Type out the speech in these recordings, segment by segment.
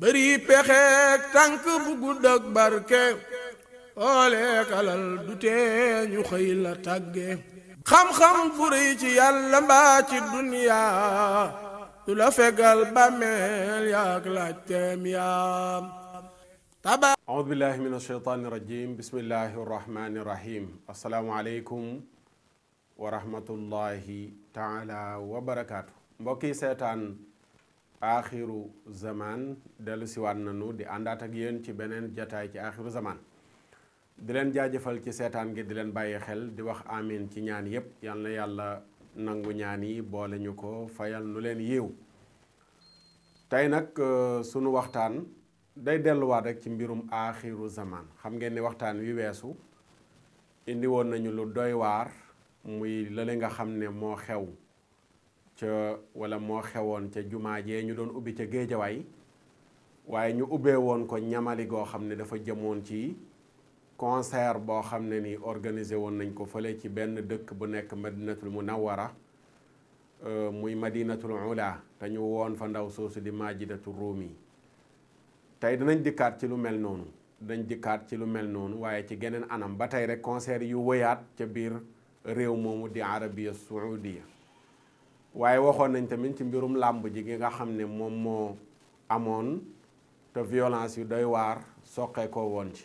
bëri pexeek tànk bu gudd ak barke ooleek alal du tee ñu xëy la tàgge xam-xam bu rëy ci yàlla mbaa ci duniyaa du la fegal bàmmeel yaak laajteem yaam أعوذ بالله من الشيطان الرجيم بسم الله الرحمن الرحيم السلام عليكم ورحمة الله تعالى وبركاته mbokki seetaan aaxiru zaman dellu siwaat nanu di àndaat ak yéen ci beneen jataay ci aaxiru zaman di leen jaajëfal ci seetaan gi di leen bàyyi xel di wax amin ci ñaan yépp yal na yàlla nangu ñaan yi boole ñu ko fayal nu leen yiw tey nag sunu waxtaan day delluwaat rek ci mbirum aaxiru zaman xam ngeen ni waxtaan wi weesu indi woon nañu lu doy waar muy lële nga xam ne moo xew ca wala moo xewoon ca jumaa jee ñu doon ubbi ca géejawaay waaye ñu ubbee woon ko ñamali goo xam ne dafa jëmoon ci concert boo xam ne ni organisé woon nañ ko fële ci benn dëkk bu nekk madinatul munawwara muy madinatul ula te ñu woon fa ndaw soosu di majidatu ruumi tey dinañ dikkaat ci lu mel noonu waaye ci geneen anam ba tey rek concert yu wëyaat ca biir réew moomu di arabia saudiya waaye waxoon nañ tamit ci mbirum làmb ji gi nga xam ne moom moo amoon te violence yu doy waar soqee ko woon ci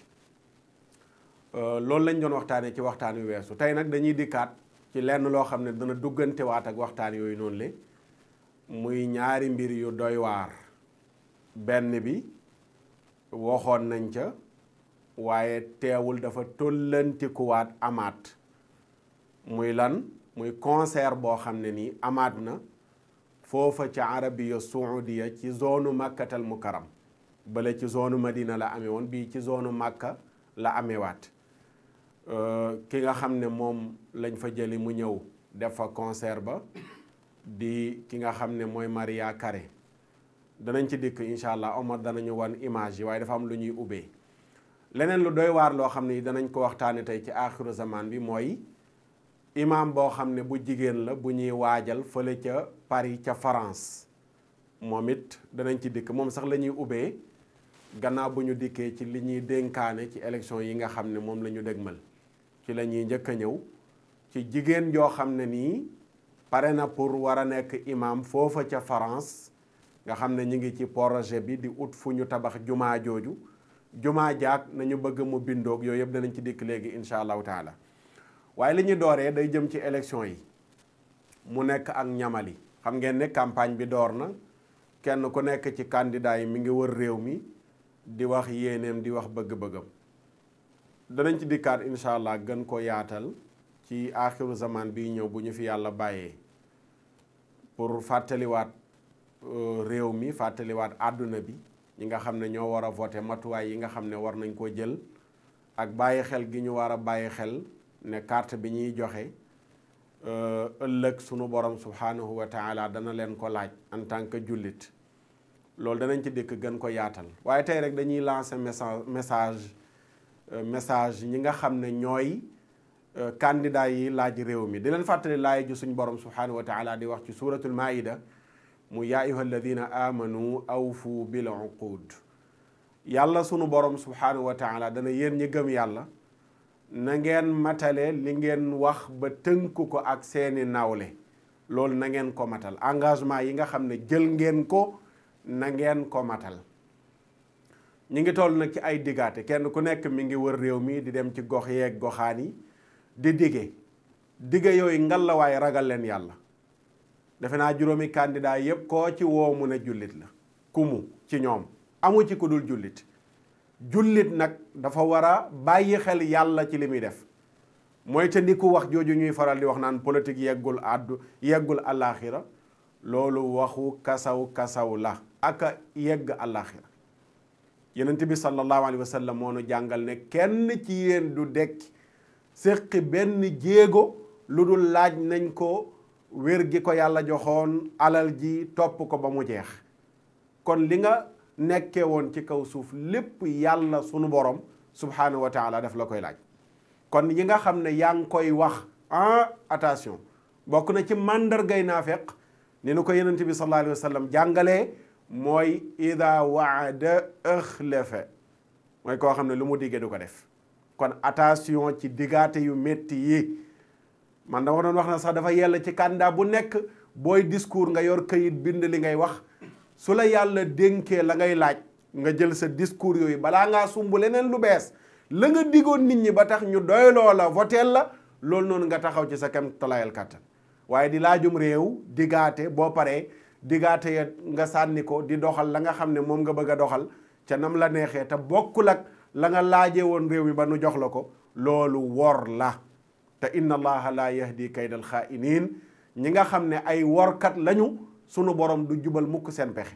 loolu lañ doon waxtaanee ci waxtaan wi weesu tey nag dañuy dikkaat ci lenn loo xam ne dana duggantewaat ak waxtaan yooyu noonu le muy ñaari mbir yu doy waar benn bi waxoon nañ ca waaye teewul dafa tollantikuwaat amaat muy lan muy concert boo xam ne nii amaat na foofa ca arabiya saudiya ci zone makkatal mukarram bale ci zone madina la amee woon bii ci zone makka la amewaat ki nga xam ne moom lañ fa jëli mu ñëw def fa concert ba di ki nga xam ne mooy Maria Carey danañ ci dikk incha allah Omar danañu wan image yi waaye dafa am lu ñuy ubbee leneen lu doy waar loo xam ne danañ ko waxtaane tey ci aaxiru zaman bi mooy imam boo xam ne bu jigéen la bu ñuy waajal fële ca Paris ca France moom it danañ ci dikk moom sax la ñuy ubbee gannaaw bu ñu dikkee ci li ñuy dénkaane ci élection yi nga xam ne moom la ñu dégmal ci la ñuy njëkk a ñëw ci jigéen joo xam ne nii pare na pour war a nekk imam foofa ca France nga xam ne ñu ngi ci projet bi di ut fu ñu tabax jumaa jooju jumaa jaag nañu bëgg mu bindoog yooyu yëpp danañ ci dikk léegi incha allahu taala waaye li ñu dooree day jëm ci élection yi mu nekk ak ñamali xam ngeen ne campagne bi door na kenn ku nekk ci candidat yi mi ngi wër réew mi di wax yéeneem di wax bëgg-bëggam danañ ci dikkaat incha allah gën ko yaatal ci aaxiru zaman bi ñëw bu ñu fi yàlla bàyyee pour fàttaliwaat réew mi fàttaliwaat àdduna bi ñi nga xam ne ñoo war a voté matuwaay yi nga xam ne war nañ koo jël ak bàyyi xel gi ñu war a bàyyi xel ne carte bi ñuy joxe ëllëg sunu borom subhanahu wa taala dana leen ko laaj en tant que jullit loolu danañ ci dikk gën ko yaatal waaye tey rek dañuy lancer message ñi nga xam ne ñooy candidat yi laaj réew mi di leen fàttali laay ju suñ borom subhanahu wa taala di wax ci suratul maida mu yaa ayuha alladina amanu awfu bil uqud yàlla sunu borom subhanahu wa taala dana yéen ñi gëm yàlla na ngeen matale li ngeen wax ba tënku ko ak seeni nawle loolu na ngeen ko matal engagement yi nga xam ne jël ngeen ko na ngeen ko matal ñi ngi toll nag ci ay diggaate kenn ku nekk mi ngi wër réew mi di dem ci gox yeeg goxaan yi di dige yooyu ngalawaay ragal leen yàlla defe naa juróomi candidat yépp koo ci woo mu ne jullit la kumu ci ñoom amu ci ku dul jullit nag dafa war a bàyyi xel yàlla ci li muy def mooy te ndi ku wax jooju ñuy faral di wax naan politique yeggul àllaaxira loolu waxu kasaw la aka yegg àllaaxira yonent bi sallallahu alayhi wa sallam moo nu jàngal ne kenn ci yéen du dekk séqi benn jéego lu dul laaj nañ ko wér gi ko yàlla joxoon alal ji topp ko ba mu jeex kon li nga nekkee woon ci kaw suuf lépp yàlla sunu borom subhanahu wa taala daf la koy laaj kon yi nga xam ne yaa ngi koy wax attention bokk na ci màndargay naafeq ni nu ko yonent bi sallallahu alayhi wa sallam jàngalee mooy ida waada axlafa mooy koo xam ne lu mu diggee du ko def. kon attention ci diggaate yu métti yi man dama doon wax na sax dafa yella ci candidat bu nekk booy discours nga yor këyit bind li ngay wax su la yàlla dénkee la ngay laaj nga jël sa discours yooyu balaa ngaa sumb leneen lu bees la nga digoon nit ñi ba tax ñu doyloo la voteel la loolu noonu nga taxaw ci sa kem talayal kàttan waaye di laajum réew diggaate boo paree diggaate ya nga sànni ko di doxal la nga xam ne moom nga bëgg a doxal ca nam la neexee te bokkul ak la nga laajee woon réew mi ba nu jox la ko loolu wor la te inna allaha la yahdi kaydal xaa'iniin ñi nga xam ne ay workat lañu sunu borom du jubal mukk seen pexe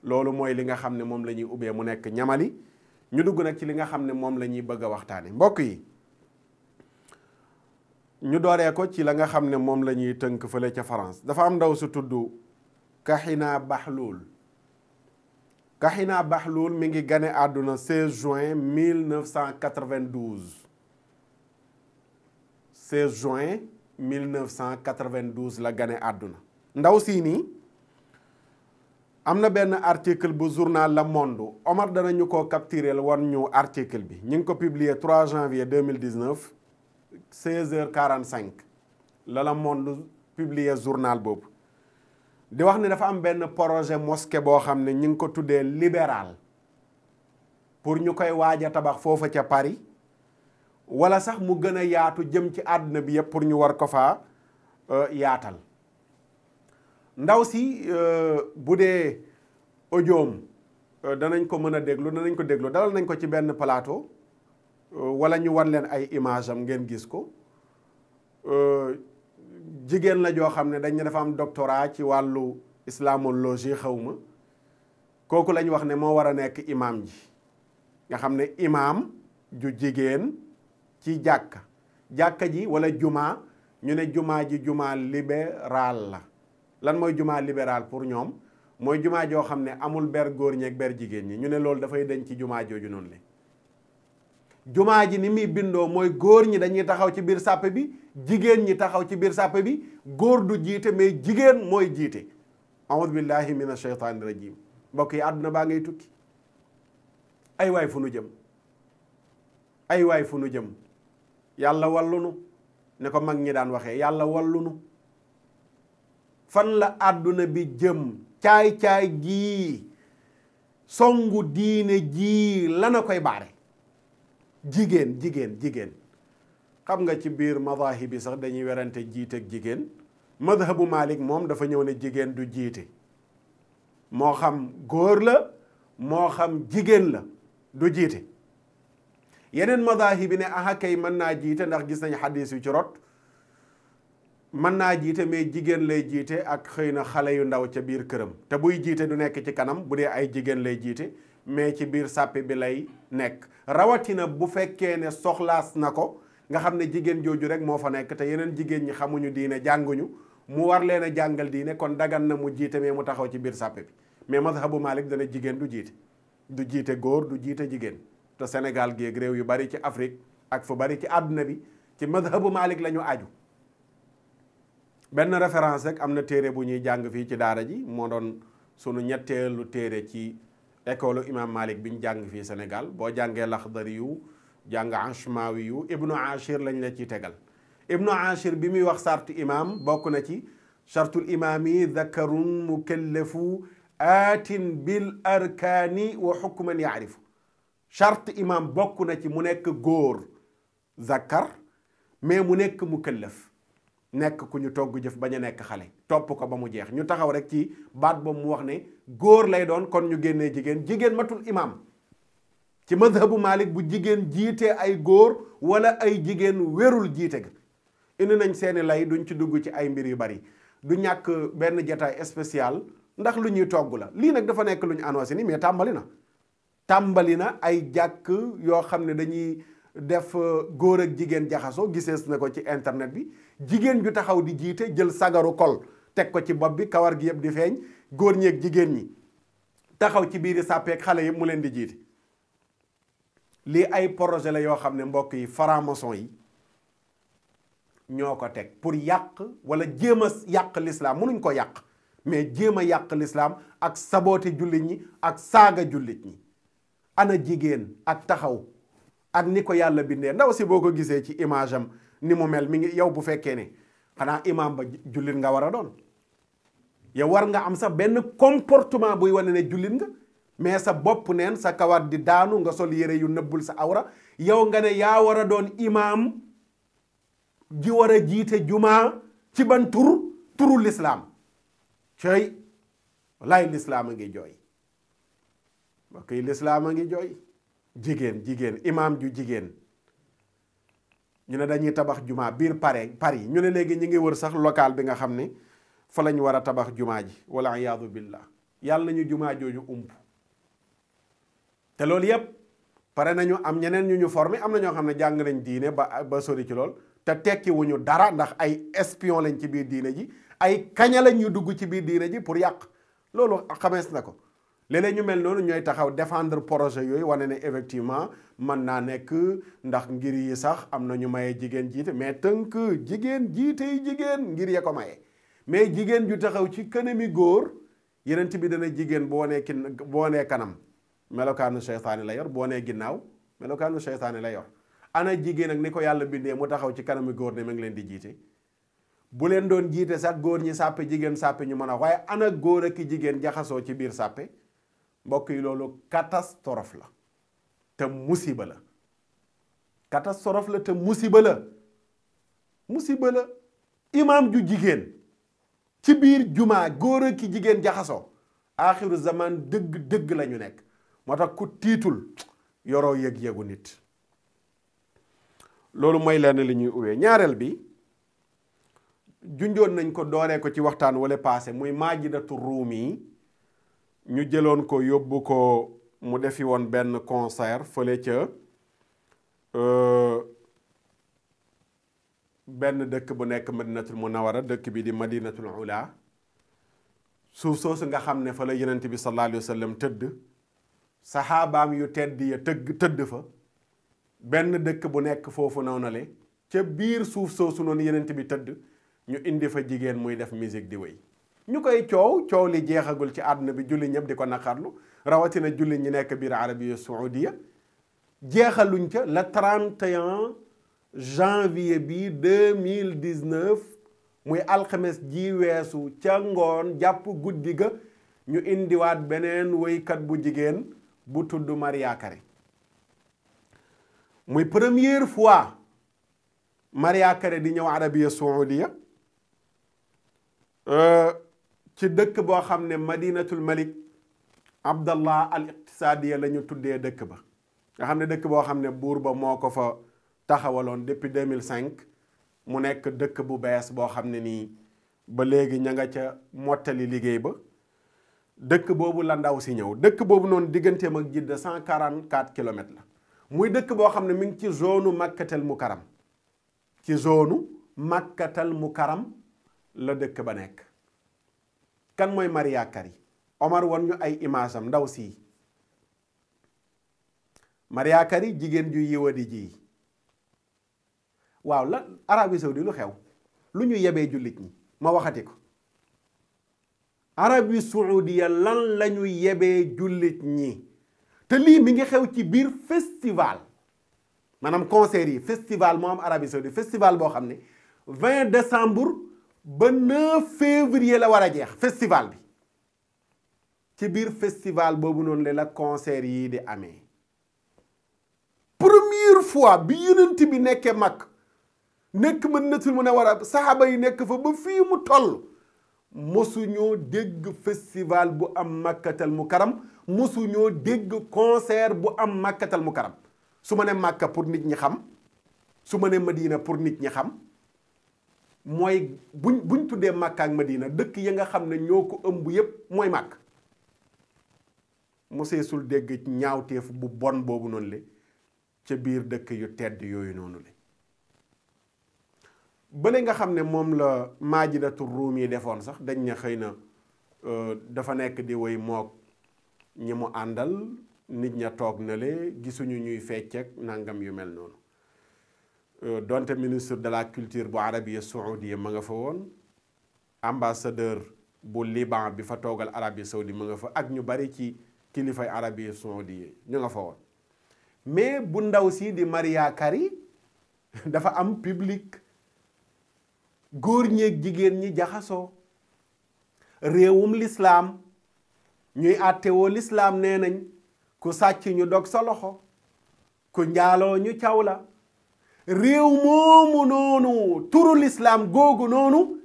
loolu mooy li nga xam ne moom la ñuy ubbee mu nekk ñamali ñu dugg nag ci li nga xam ne moom la ñuy bëgg a waxtaane mbokk yi ñu dooree ko ci la nga xam ne moom la ñuy tënk fële ca France dafa am ndaw su tudd Kahina Bahloul Kahina Bahloul mi ngi gane àdduna 16 juin 1992 16 juin 1992 la gane àdduna ndaw sii nii am na benn article bu journal Le Monde Omar danañu ko capturer wan ñu article bi ñu ngi ko publier 3 janvier 2019 16h45 la Le Monde publier journal boobu di wax ne dafa am benn projet mosquée boo xam ne ñu ngi ko tuddee libéral pour ñu koy waaj a tabax foofa ca Paris wala sax mu gën a yaatu jëm ci àdduna bi yëpp pour ñu war ko faa yaatal ndaw si bu dee audioom danañ ko mën a déglu danañ ko déglu dalal nañ ko ci benn plateau wala ñu wan leen ay image am ngeen gis ko jigéen la joo xam ne dañ ne dafa am doctorat ci wàllu islamologie xawma kooku lañ wax ne moo war a nekk imam ji nga xam ne imam ju jigéen ci jàkka ji wala jumaa ñu ne jumaa ji jumaa libéral la lan mooy jumaa libéral pour ñoom mooy jumaa joo xam ne amul ber góor ñi ak ber jigéen ñi ñu ne loolu dafay dañ ci jumaa jooju noonu le jumaa ji ni muy bindoo mooy góor ñi dañuy taxaw ci biir sàppe bi jigéen ñi taxaw ci biir sàppe bi góor du jiite mais jigéen mooy jiite a'udhu billahi minash shaytanir rajim mbokk yi àdduna baa ngay tukki ay waay fu nu jëm ay waay fu nu jëm yàlla wallunu ne ko mag ñi daan waxee yàlla wallunu fan la àdduna bi jëm caay-caay gii songu diine jii lana koy baare jigéen xam nga ci biir madahib bi sax dañuy werante jiite ak jigéen madhabu Malik moom dafa ñëw ne jigéen du jiite moo xam góor la moo xam jigéen la du jiite yeneen madahib bi ne aha kay mën naa jiite ndax gis nañ xadis yu ci rot mën naa jiite mais jigéen lay jiite ak xëy na xale yu ndaw ca biir këram te buy jiite du nekk ci kanam bu dee ay jigéen lay jiite mais ci biir sàppe bi lay nekk rawatina bu fekkee ne soxlaas na ko nga xam ne jigéen jooju rek moo fa nekk te yeneen jigéen ñi xamuñu diine jànguñu mu war leen a jàngal diine kon dagan na mu jiite mais mu taxaw ci biir sàppe bi mais madhabu Malik dana jigéen du jiite góor du jiite jigéen te Sénégal géeg réew yu bari ci Afrique ak fu bari ci àdduna bi ci madhabu Malik la ñu aju benn référence rek am na téere bu ñuy jàng fii ci daara ji moo doon sunu ñetteelu téere ci école imam Malik bi ñu jàng fii Sénégal boo jàngee Laxdari yu jàng Ashmawi yu Ibnu Ashir lañ la ciy tegal Ibnu Ashir bi muy wax sartu imam bokk na ci sartul imami dakarun mukallafu aatin bil arkaani wa xukman yaarifu charte imam bokk na ci mu nekk góor zakar mais mu nekk mukallaf nekk ku ñu togg jëf bañ a nekk xale topp ko ba mu jeex ñu taxaw rek ci baat boobu mu wax ne góor lay doon kon ñu génnee jigéen matul imam ci madhabu Malik bu jigéen jiitee ay góor wala ay jigéen wérul jiite ga indi nañ seeni lay duñ ci dugg ci ay mbir yu bari du ñàkk benn jataay spécial ndax lu ñuy togg la lii nag dafa nekk lu ñu annoncé ni mais tàmbali na ay jàkk yoo xam ne dañuy def góor ak jigéen jaxasoo gisees na ko ci internet bi jigéen ju taxaw di jiite jël sagaru kol teg ko ci bopp bi kawar gi yëpp di feeñ góor ñeeg jigéen ñi taxaw ci biiri sàppeek xale yëpp mu leen di jiite lii ay projet la yoo xam ne mbokk yi franc-maçon yi ñoo ko teg pour yàq wala jéem a yàq l'islam mënuñ ko yàq mais jéem a yàq lislaam ak saboote jullit ñi ak saaga jullit ñi. ana jigéen ak taxaw ak ni ko yàlla bindee ndaw si boo ko gisee ci image am ni mu mel mi ngi yow bu fekkee ne xanaa imam ba jullit nga war a doon yow war nga am sax benn comportement buy wane ne jullit nga mais sa bopp neen sa kawar di daanu nga sol yére yu nëbbul sa awra yow nga ne yaa war a doon imam ji war a jiite jumaa ci ban turu lislaam cey wallaay lislaam a ngi jooy mbokk yi lislaam a ngi jooy jigéen imam ju jigéen ñu ne dañuy tabax jumaa biir Paris ñu ne léegi ñu ngi wër sax local bi nga xam ne fa lañu war a tabax jumaa ji wala iyaadu billah yàlla nañu jumaa jooju ump te loolu yépp pare nañu am ñeneen ñu formé am na ñoo xam ne jàng nañ diine ba sori ci lool te tekki wuñu dara ndax ay espion lañ ci biir diine ji ay kaña lañ ñu dugg ci biir diine ji pour yàq loolu xamees na ko léeg-léeg ñu mel noonu ñooy taxaw défendre projet yooyu wane ne effectivement mën naa nekk ndax ngir yi sax am na ñu maye jigéen jiite mais tënk jigéen jiitey jigéen ngir ya ko maye mais jigéen ju taxaw ci kanami góor yenent bi dana jigéen boo nee kanam melokaanu seytaane la yor boo nee ginnaaw melokaanu seytaane la yor ana jigéen ak ni ko yàlla bindee mu taxaw ci kanami góor ne ma ngi leen di jiite bu leen doon jiite sax góor ñi sàppe jigéen sàppe ñu mën a waaye ana góor ak jigéen jaxasoo ci biir sàppe mbokk yi loolu catastrophe la te musiba la catastrophe la te musiba la imaam ju jigéen ci biir jumaa góor ak jigéen jaxasoo aaxiru zaman dëgg la ñu nekk moo tax ku tiitul yoroo yëg-yëgu nit loolu mooy lenn li ñuy uwee ñaareel bi junjoon nañ ko dooree ko ci waxtaan wala passé muy Maajidatu Ruumi ñu jëloon ko yóbbu ko mu defi woon benn concert fële ca benn dëkk bu nekk Madinatul Munawwara dëkk bi di Madinatul Ula suuf soosu nga xam ne fa la Yonent bi sallallahu alayhi wa sallam tëdd saxaabaam yu tedd ya tëdd fa benn dëkk bu nekk foofu noonu le ca biir suuf soosu noonu Yonent bi tëdd ñu indi fa jigéen muy def musique di wéy ñu koy coow li jeexagul ci àdduna bi julli ñëpp di ko naqarlu rawatina julli ñi nekk biir Arabie Saoudia jeexaluñ ca le 31 janvier bi 2019 muy alxames ji weesu ca ngoon jàpp guddi ga ñu indiwaat beneen woykat bu jigéen bu tudd Mariah Carey muy première fois Mariah Carey di ñëw Arabie Saoudia ci dëkk boo xam ne Madinatul Malik Abdallah al Iqtisadiya la ñu tuddee dëkk ba nga xam ne dëkk boo xam ne buur ba moo ko fa taxawaloon depuis 2005 mu nekk dëkk bu bees boo xam ne nii ba léegi ña nga ca mottali liggéey ba dëkk boobu la ndaw si ñëw dëkk boobu noonu digganteem ak Jidda 144 kilomètres la muy dëkk boo xam ne mi ngi ci zone Makkatal Mukarram ci zone Makkatal Mukarram la dëkk ba nekk kan mooy Mariah Carey Omar won ñu ay image am ndaw si Mariah Carey jigéen ju yiwadi ji waaw la Arabie Saoudite lu xew lu ñu yebee jullit ñi ma waxati ko Arabie Saoudite lan la ñu yebee jullit ñi te lii mi ngi xew ci biir festival maanaam concert yi festival moo am Arabie Saoudite festival boo xam ne 20 décembre ba 9 février la war a jeex festival bi ci biir festival boobu noonu la concert yii di amee première fois bi yonent bi nekkee mag nekk Madinatul Munawwara saxaaba yi nekk fa ba fii mu toll mosuñoo dégg festival bu am Makkatal Mukarram mosuñoo dégg concert bu am Makkatal Mukarram su ma ne Makka pour nit ñi xam su ma ne Madina pour nit ñi xam mooy buñ tuddee Makka ak Madina dëkk yi nga xam ne ñoo ko ëmb yépp mooy Makka moseesul dégg ñaawteef bu bon boobu noonu le ca biir dëkk yu tedd yooyu noonu le bële nga xam ne moom la Maajidatu Ruumi defoon sax dañ ne xëy na dafa nekk di woy mook ñi mu àndal nit ña toog na le gisuñu ñuy fecc ak nangam yu mel noonu donte ministre de la culture bu Arabie Saoudite ma nga fa woon ambassadeur bu Liban bi fa toogal Arabie Saoudi mu nga fa ak ñu bari ci kilifay Arabie Saoudi ñu nga fa woon. mais bu ndaw si di Mariah Carey dafa am public, góor ñeeg jigéen ñi jaxasoo, réewum lislaam ñuy àttewoo lislaam nee nañ ku sàcc ñu dog sa loxo, ku njaaloo ñu caw la. réew moomu noonu turu lislaam googu noonu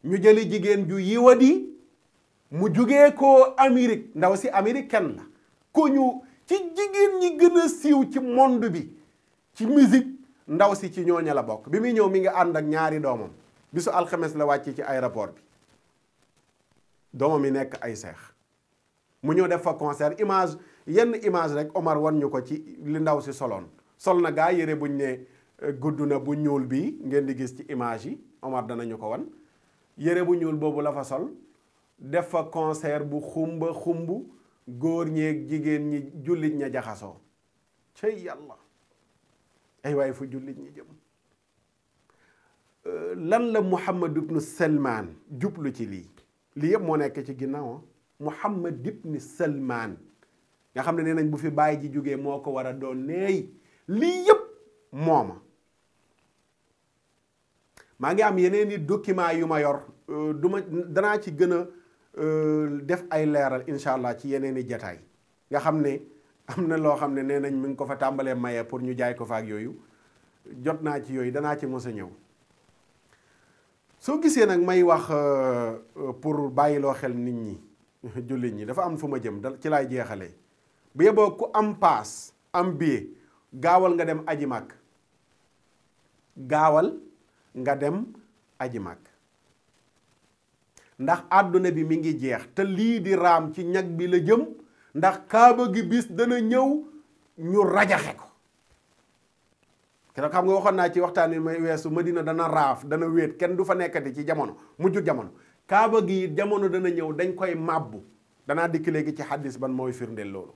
ñu jëli jigéen ju yiwadi mu jugee ko Amérique, ndaw si américaine la, ko ñu ci jigéen ñi gën a siiw ci monde bi ci musique, ndaw si ci ñooña la bokk. bi muy ñëw mi ngi ànd ak ñaari doomam, bisu alxames la wàcc ci aéroport bi, doomam yi nekk ay seex. mu ñëw def fa concert, image yenn image rek Omar wan ñu ko ci li ndaw si soloon. sol na gaa yére buñ ne gudd na bu ñuul bi ngeen di gis ci image yi, Omar danañu ko wan. yére bu ñuul boobu la fa sol, def fa concert bu xumba xumb, góor ñeeg jigéen ñi jullit ña jaxasoo. cey yàlla, ay waay fu jullit ñi jëm. lan la Muhammad ibnu Salman jublu ci lii yëpp moo nekk ci ginnaaw. Muhammad ibnu Salman nga xam ne nee nañ bu fi bàyyi ji jógee moo ko war a doon neey, lii yëpp mooma. maa ngi am yeneen i document yu ma yor, danaa ci gën a def ay leeral incha allah ci yeneen i jataay, nga xam ne am na loo xam ne nee nañ mi ngi ko fa tàmbalee maye pour ñu jaay ko fa ak yooyu. jot naa ci yooyu, danaa ci mos a ñëw. soo gisee nag may wax pour bàyyiloo xel nit ñi jullit ñi, dafa am fu ma jëm, ci laay jeexalee. bu yeboo ku am paas am billet, gaawal nga dem aji màkk, gaawal nga dem aji màkk. ndax àdduna bi mi ngi jeex te lii di raam ci ñag bi la jëm, ndax kaaba gi bis dana ñëw ñu rajaxe ko. keroog xam nga waxoon naa ci waxtaan wi may weesu, Madina dana raaf, dana wéet, kenn du fa nekkati ci jamono mujj jamono. kaaba gi jamono dana ñëw dañ koy màbbu. danaa dikk léegi ci xaddis ban mooy firndeel loolu.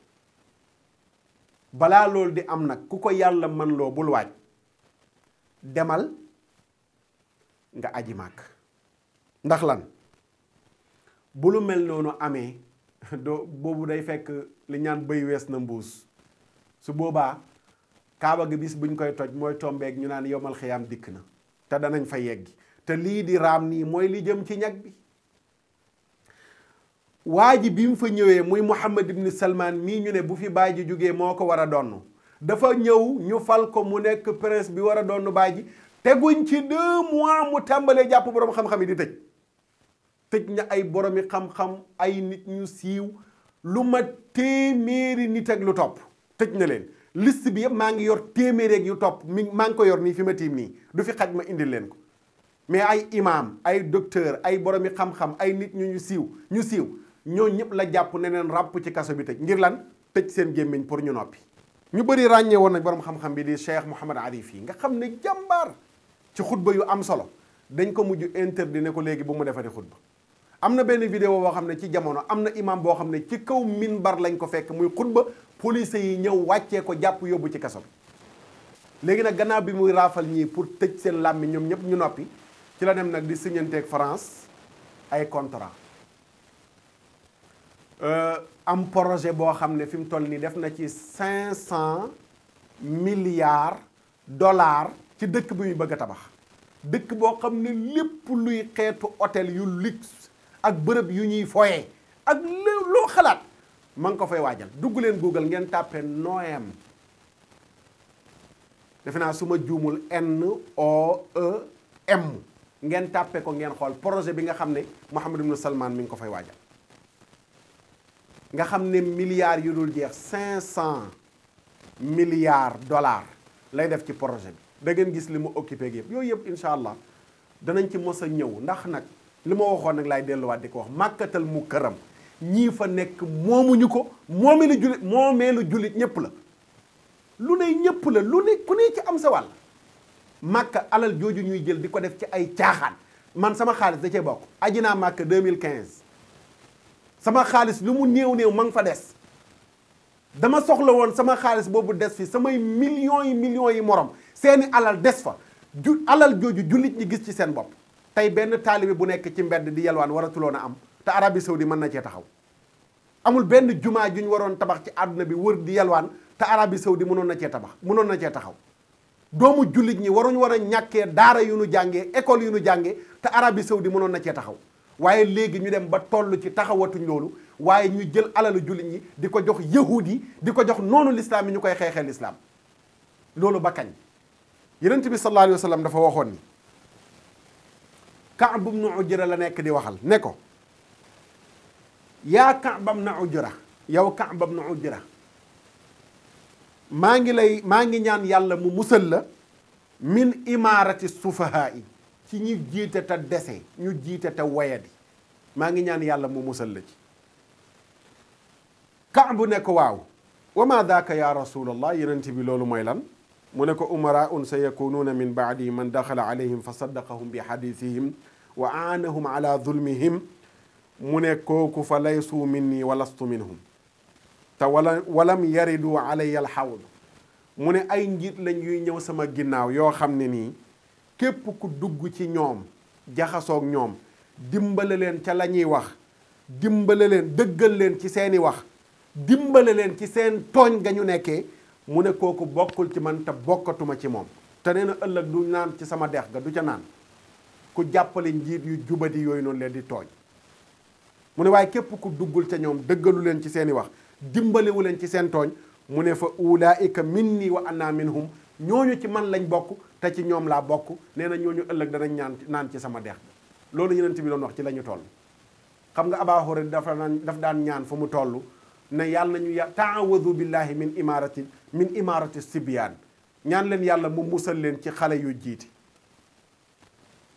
balaa loolu di am nag ku ko yàlla man loo bul waaj, demal nga aji màkk. ndax lan? bu lu mel noonu amee boobu day fekk li ñaan bëy wees na mbuus. su boobaa kaaba gi bis buñ koy toj mooy tombeeg ñu naan yomal xiyaam dikk na, te danañ fa yeggi. te lii di raam nii mooy li jëm ci ñag bi. waa ji bi mu fa ñëwee muy Muhammad ibn Salman mii ñu ne bu fi baay ji jógee moo ko war a donn, dafa ñëw ñu fal ko mu nekk prince bi war a donn baay ji. teguñ ci 2 mois mu tàmbalee jàpp borom xam-xam yi di tëj na ay boromi xam-xam, ay nit ñu siiw, lu ma téeméeri nit ak lu topp tëj na leen. liste bi yëpp maa ngi yor téeméeri ak yu topp maa ngi ko yor nii fi ma tiim nii, du fi xaj ma indil leen ko. mais ay imam, ay docteur, ay boromi xam-xam, ay nit ñu siiw ñoo ñëpp la jàpp ne leen ràpp ci kaso bi tëj. ngir lan? tëj seen gémmiñ pour ñu noppi. ñu bëri ràññee woon nag borom xam-xam bi di Cheikh Mouhamad Arif yi nga xam ne jàmbaar ci xutba yu am solo, dañ ko mujj interdit ne ko léegi bu mu defati xutba. am na benn vidéo boo xam ne ci jamono am na imam boo xam ne ci kaw minbar lañ ko fekk muy xutba, police yi ñëw wàccee ko jàpp yóbbu ci kaso bi. léegi nag gannaaw bi muy raafal ñii pour tëj seen làmmi ñoom ñëpp ñu noppi, ci la dem nag di signanteeg France ay contrat. am projet boo xam ne fi mu toll nii def na ci 500 milliards dollars ci dëkk bi muy bëgg a tabax. dëkk boo xam ne lépp luy xeetu hôtel yu luxe ak bërëb yu ñuy foyee ak loo xalaat ma ngi ko fay waajal. dugg leen Google ngeen tàppe Noem, defe naa su ma juumul NOEM, ngeen tàppe ko ngeen xool projet bi nga xam ne Mohammed ibn Salman mi ngi ko fay waajal. nga xam ne milliards yu dul jeex 500 milliards dollars lay def ci projet bi. da ngeen gis li mu occupé yëpp yooyu yëpp incha allah danañ ci mos a ñëw. ndax nag li ma waxoon nag laay delluwaat di ko wax, màkkatal mukarram ñii fa nekk moomuñu ko, moomeelu jullit ñëpp la. lu ne ñëpp la, lu ne ku ne ci am sa wàll. màkka alal jooju ñuy jël di ko def ci ay caaxaan. man sama xaalis da cee bokk. aji naa màkka 2015 sama xaalis lu mu néew ma nga fa des. dama soxla woon sama xaalis boobu des fi, samay millions yi morom seeni alal des fa. alal jooju jullit ñi gis ci seen bopp. tey benn taalibe bu nekk ci mbedd di yalwaan waratuloon a am te Arabie Saoudi mën na cee taxaw. amul benn jumaa juñ waroon tabax ci àdduna bi wër di yalwaan te Arabie Saoudi mënoon na cee taxaw. doomu jullit ñi waruñ war a ñàkkee daara yu nu jàngee école yu nu jàngee te Arabie Saoudi mënoon na cee taxaw. waaye léegi ñu dem ba toll ci taxawatuñ loolu waaye ñu jël alalu jullit ñi di ko jox yahud yi di ko jox noonu lislaam yi ñu koy xeexee lislaam. loolu ba kañ yonent bi sallallahu alayhi wa sallam dafa waxoon ni Kaab ibn Ujra la nekk di waxal ne ko yaa Kaab ibn Ujra yow Kaab ibn Ujra maa ngi ñaan yàlla mu musal la min imaarati sufahaa yi ci ñu jiite te dese ñu jiite te wayadi maa ngi ñaan yàlla mu musal la ci. Kaab ne ko waaw wa ma daaka ya rasulallah yonent bi loolu mooy lan mu ne ko umaraun sa yakunuuna min baadi man daxala alayhim fa saddaqahum bi xadisihim wa aanahum ala zulmihim mu ne kooku fa laysu minni wa lastu minhum te walam yaridu alayya alxawd mu ne ay njiit lañ yuy ñëw sama ginnaaw yoo xam ne nii képp ku dugg ci ñoom jaxasoog ñoom dimbale leen ca la ñuy wax dimbale leen dëggal leen ci seeni wax dimbale leen ci seen tooñ ga ñu nekkee mu ne kooku bokkul ci man te bokkatuma ci moom te nee na ëllëg du naan ci sama dex ga du ca naan ku jàppale njiit yu jubadi yooyu noonu leen di tooñ mu ne waaye képp ku duggul ca ñoom dëggalu leen ci seeni wax dimbalewu leen ci seen tooñ mu ne fa ulaika minni wa anna minhum ñooñu ci man lañ bokk te ci ñoom laa bokk nee na ñooñu ëllëg danañ naan ci sama dex ga loolu yonent bi doon wax ci la ñu toll. xam nga Abaa Hurayra daf daan ñaan fa mu toll ne yàlla nañu taawadu billahi min imarati sibyaan ñaan leen yàlla mu musal leen ci xale yu jiiti.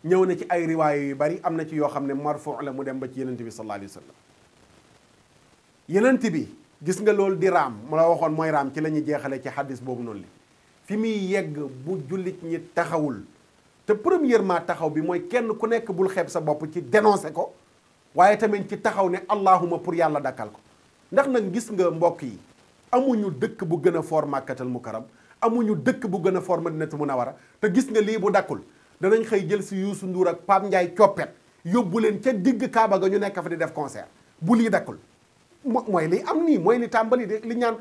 ñëw na ci ay riwaaya yu bari am na ci yoo xam ne marfu la mu dem ba ci yonent bi sallallahu alayhi wa sallam. yonent bi gis nga loolu di raam mu la waxoon mooy raam ci la ñuy jeexale ci xaddis boobu noonu li fi muy yegg bu jullit ñi taxawul te premièrement taxaw bi mooy kenn ku nekk bul xeeb sa bopp ci dénoncer ko waaye tamit ci taxaw ne allahuma pour yàlla dakkal ko. ndax nag gis nga mbokk yi amuñu dëkk bu gën a foor màkkatal mukarram amuñu dëkk bu gën a foor madinatu munawara te gis nga lii bu dakkul danañ xëy jël si Youssou Ndour ak Pape Ndiaye coppet yóbbu leen ca digg Kaaba ga ñu nekk fa di def concert bu lii dakkul mooy li am nii mooy li tàmbali de li ñaan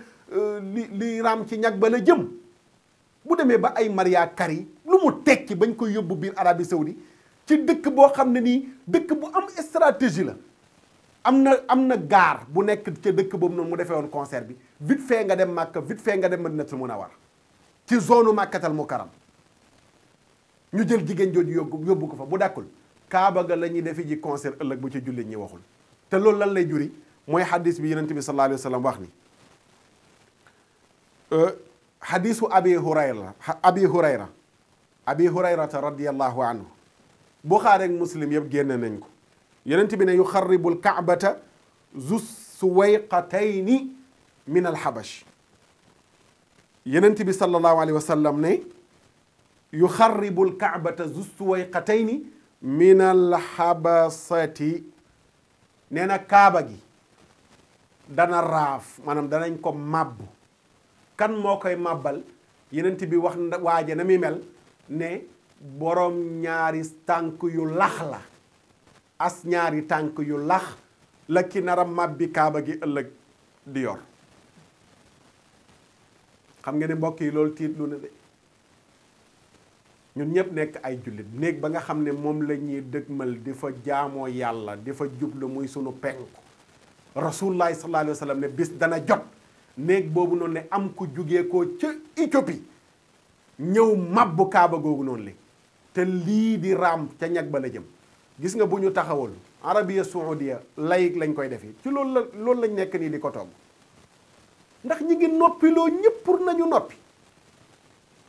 li raam ci ñag ba la jëm bu demee ba ay Maria Carey lu mu tekki bañ koy yóbbu biir Arabie Saoudi ci dëkk boo xam ne nii dëkk bu am stratégie la am na gaar bu nekk ca dëkk boobu noonu mu defee woon concert bi vite fait nga dem Màkka vite fait nga dem Madinatul Munawwara ci zone Màkkatal Mukarram ñu jël jigéen jooju yóbbu ko fa bu dakkul Kaaba ga la ñuy defi ji concert ëllëg bu ci jullit ñi waxul te loolu lan lay juri mooy xadis bi yonent bi sallallahu alayhi wa sallam wax ni xadisu abi hurayrata radiyallahu anhu Buxaari ak Muslim yëpp génne nañ ko yonent bi ne yuxarribul kaabata zu suwayqatayni min alxabash yonent bi sallallahu alayhi wa sallam ne yuxarribul kaabata zu suwayqatayni min alxabasati nee na kaaba gi dana raaf maanaam danañ ko màbb kan moo koy màbbal yonent bi wax waaje na muy mel ne boroom ñaari tànk yu lax la as ñaari tànk yu lax la ki nar a màbbi kaaba gi ëllëg di yor xam nga ne mbokk yi loolu tiit lu ne de ñun ñëpp nekk ay jullit néeg ba nga xam ne moom la ñuy dëgmal di fa jaamoo yàlla di fa jublu muy sunu penku rasulullahi sallallahu alayhi wa sallam ne bis dana jot néeg boobu noonu ne am ku jugee ko ca Éthiopie ñëw mabbu kaaba googu noonu li te lii di raam ca ñag ba la jëm gis nga bu ñu taxawal Arabia Saoudia layig lañ koy defee ci loolu lañ nekk nii di ko togg ndax ñi ngi noppiloo ñëpp pour nañu noppi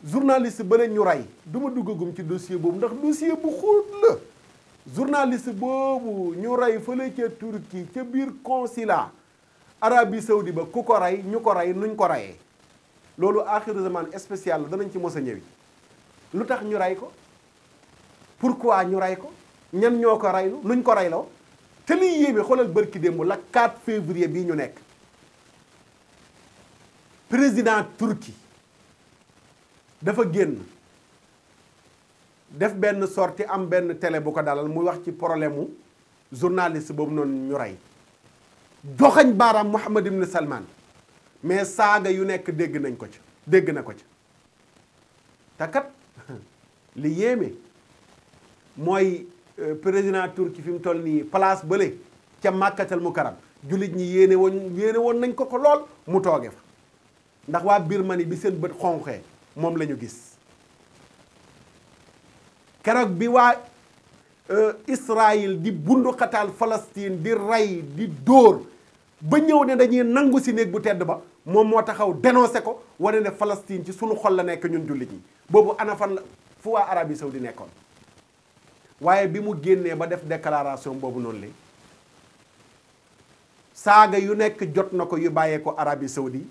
journaliste ba leen ñu rey du ma duggagum ci dossier boobu ndax dossier bu xóot la journaliste boobu ñu rey fële ca Turquie ca biir consulat Arabie Saoudi ba ku ko rey ñu ko rey nuñ ko reyee loolu axiru zaman spécial la danañ ci mos a ñëwi lu tax ñu rey ko pourquoi ñu rey ko ñan ñoo ko reylu nuñ ko reyloo te liy yéeme xoolal bërki démb la 4 février bii ñu nekk président Turquie dafa génn def benn sortie am benn télé bu ko dalal muy wax ci problème mu journaliste boobu noonu ñu rey joxañ baaraam Mohammed ibn Salman mais saaga yu nekk dégg na ko ca te kat li yéeme mooy président Turquie fi mu toll nii place bële ca Màkkatal Mukarram jullit ñi yéene woon nañ ko lool mu tooge fa ndax waa Birmanie bi seen bët xonqee moom la ñu gis keroog bi waa Israël di bundu xataal Palestine di rey di dóor ba ñëw ne dañuy nangu si néeg bu tedd ba moom moo taxaw dénoncé ko wane ne Palestine ci sunu xol la nekk ñun jullit ñi boobu ana fan la fu waa Arabie Saoudi nekkoon waaye bi mu génnee ba def déclaration boobu noonu la saaga yu nekk jot na ko yu bàyyee ko Arabie Saoudi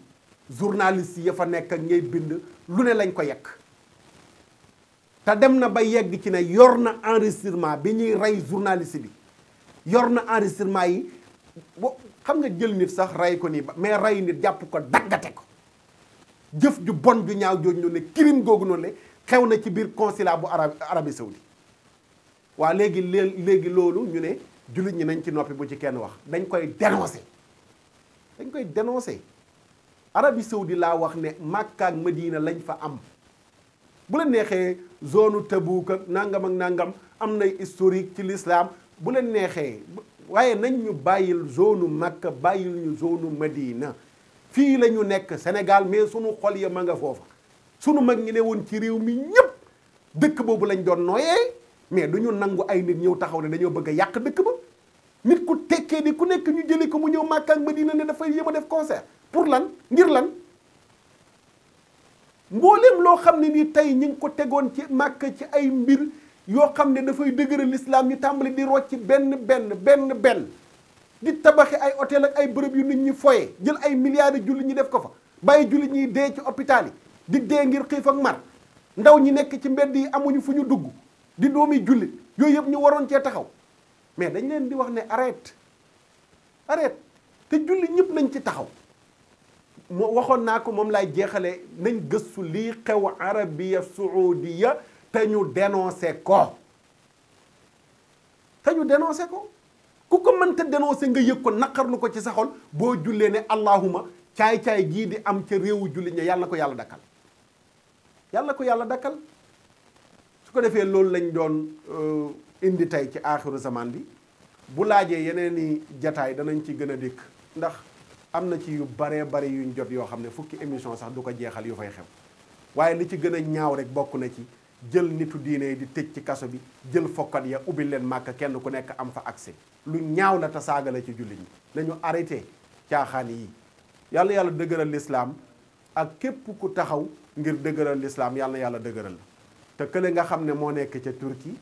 journaliste ya fa nekk ak ñay bind lu ne lañ ko yekk te dem na ba yegg ci ne yor na enregistrement bi ñuy rey journaliste bi yor na enregistrement yi xam nga jël nit sax rey ko nii mais rey nit jàpp ko daggate ko jëf ju bon ju ñaaw jooju noonu ne crime googu noonu le xew na ci biir consulat bu Arabie Saoudi waa léegi loolu ñu ne jullit ñi nañ ci noppi bu ci kenn wax dañ koy dénoncer Arabie Saoudi laa wax ne Makka ak Madina lañ fa am bu la neexee zone Tabouk ak nangam am nay historique ci l'islam bu leen neexee waaye nañ ñu bàyyil zone Makka bàyyil ñu zone Madina fii la ñu nekk Sénégal mais sunu xol ya ma nga foofa sunu mag ñi ne woon ci réew mi ñëpp dëkk boobu lañ doon nooyee mais du ñu nangu ay nit ñëw taxaw ne dañoo bëgg a yàq dëkk ba nit ku tekkee di ku nekk ñu jëli ko mu ñëw Makka ak Madina ne dafay yéem a def concert pour lan ngir lan mboolem loo xam ne nii tey ñu ngi ko tegoon ci Makka ci ay mbir yoo xam ne dafay dëgëral l'islam ñu tàmbali di rocc benn di tabaxi ay hôtel ak ay bërëb yu nit ñi foye jël ay milliards de jullit ñi def ko fa bàyyi jullit ñi dee ci hôpital yi di dee ngir xiif ak mar ndaw ñi nekk ci mbedd yi amuñu fu ñu dugg di doomi jullit yooyu yëpp ñu waroon cee taxaw mais dañ leen di wax ne arrête te jullit ñëpp nañ ci taxaw moo waxoon naa ko moom laay jeexale nañ gëstu lii xew Arabia Saoudia te ñu dénoncé ko ku ko mënta dénoncé nga yëg ko naqarlu ko ci sa xol boo jullee ne allahuma caay-caay gii di am ca réewu jullit ña yàlla na ko yàlla dakkal su ko defee loolu lañ doon indi tey ci aaxiru zaman bi bu laajee yeneen i jataay danañ ci gën a dikk ndax am na ci yu baree bari yuñ jot yoo xam ne fukki émission sax du ko jeexal yu fay xew waaye li ci gën a ñaaw rek bokk na ci jël nitu diine yi di tëj ci kaso bi jël fokkat ya ubbil leen màkk kenn ku nekk am fa accès lu ñaaw la te saaga la ci jullit ñi nañu arrêté caaxaan yi yàlla dëgëral l'islam ak képp ku taxaw ngir dëgëral l'islam yàlla dëgëral la te kële nga xam ne moo nekk ca Turquie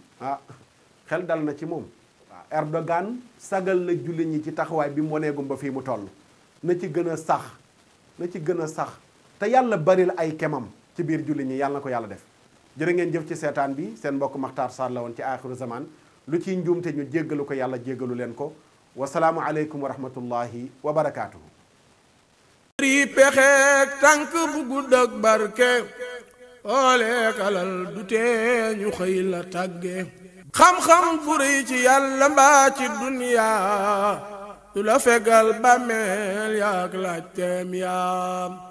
xel dal na ci moom waaw Erdogan sagal na jullit ñi ci taxawaay bi mu waneegum ba fii mu toll na ci gën a sax te yàlla baril ay kemam ci biir jullit ñi yàlla na ko yàlla def jërë ngeen jëf ci seetaan bi seen mbokk Makhtar Sarr la woon ci aaxiru zaman lu ciy njuumte ñu jéggalu ko yàlla jéggalu leen ko wasalaamu aleykum wa rahmatullahi wa barakaatuhu. ri pexeek tànk bu gudd ak barke ooleek alal du tee ñu xëy la tàgge xam-xam bu rëy ci yàlla mbaa ci duniyaa du la fegal bàmmeel yaak laaj teem yaam